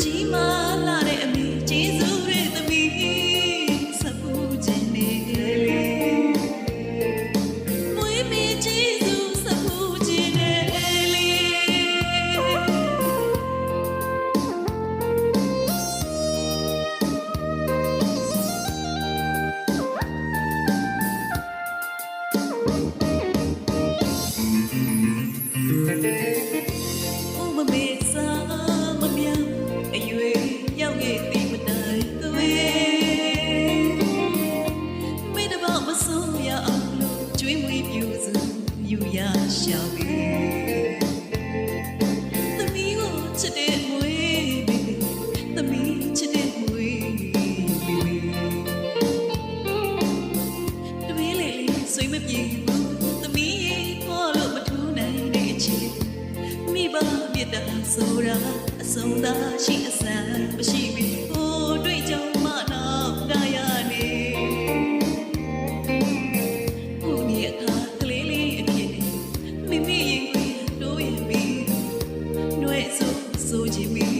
ကြီးမားလာတဲ့အမေကျေးဇူးတွေသမီးဆက်ဖို့ခြင်းနေလေမွေးမီကျေးဇူးဆက်ဖို့ခြင်းနေလေမမေ့စားမမြောက်အရွယ်ရောက်ရဲ့တိမတိုင်သွေးမိတဘောမဆုံးရအောင်လို့ကျွေးမွေးပြူစုယူရရှောက်ပြီသမီးကိုချစ်တဲ့မွေးပြီသမီးချစ်တဲ့မွေးပြီတမီးလေးဆွေးမပြေဘူးသမီးခေါ်လို့မထူးနိုင်တဲ့အချစ်မိဘမြတ်တာဆိုတာအဆုံးသာရှိအစမ်းမရှိပြီဟိုတွေ့ကြောင့်မနောက်ဒါရနေကိုမြတ်အခါကလေးလေးအဖြစ်မိမိရင်ကိုတိုးရင်ပြီးနှွဲ့ဆိုချင်ပြီ